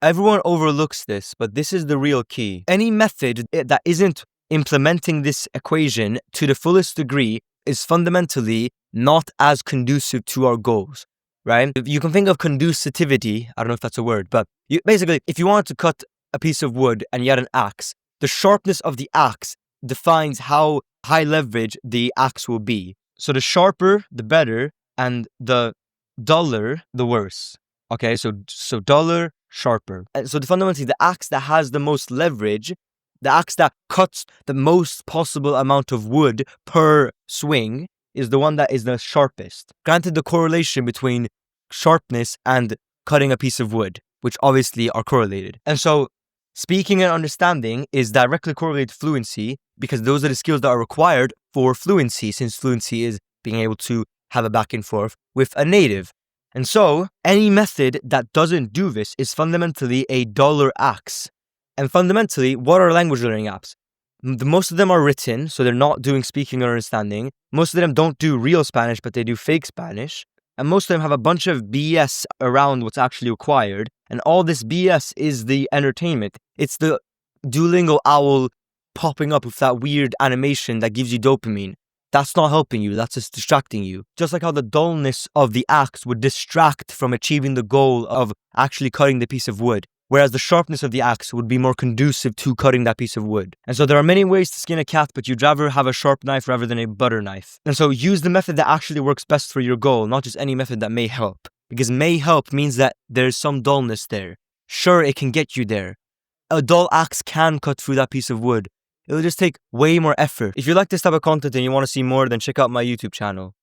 Everyone overlooks this, but this is the real key. Any method that isn't implementing this equation to the fullest degree is fundamentally not as conducive to our goals, right? You can think of conducitivity, I don't know if that's a word, but basically, if you wanted to cut a piece of wood and you had an axe, the sharpness of the axe defines how high leverage the axe will be. So the sharper, the better, and the duller, the worse. Okay, so duller, sharper. And so fundamentally, the axe that has the most leverage, the axe that cuts the most possible amount of wood per swing, is the one that is the sharpest. Granted, the correlation between sharpness and cutting a piece of wood, which obviously are correlated. And so speaking and understanding is directly correlated to fluency, because those are the skills that are required for fluency, since fluency is being able to have a back and forth with a native. And so any method that doesn't do this is fundamentally a duller axe. And fundamentally, what are language learning apps? Most of them are written, so they're not doing speaking or understanding. Most of them don't do real Spanish, but they do fake Spanish. And most of them have a bunch of BS around what's actually required. And all this BS is the entertainment. It's the Duolingo owl popping up with that weird animation that gives you dopamine. That's not helping you, that's just distracting you. Just like how the dullness of the axe would distract from achieving the goal of actually cutting the piece of wood, whereas the sharpness of the axe would be more conducive to cutting that piece of wood. And so there are many ways to skin a cat, but you'd rather have a sharp knife rather than a butter knife. And so use the method that actually works best for your goal, not just any method that may help. Because may help means that there's some dullness there. Sure, it can get you there. A dull axe can cut through that piece of wood. It'll just take way more effort. If you like this type of content and you want to see more, then check out my YouTube channel.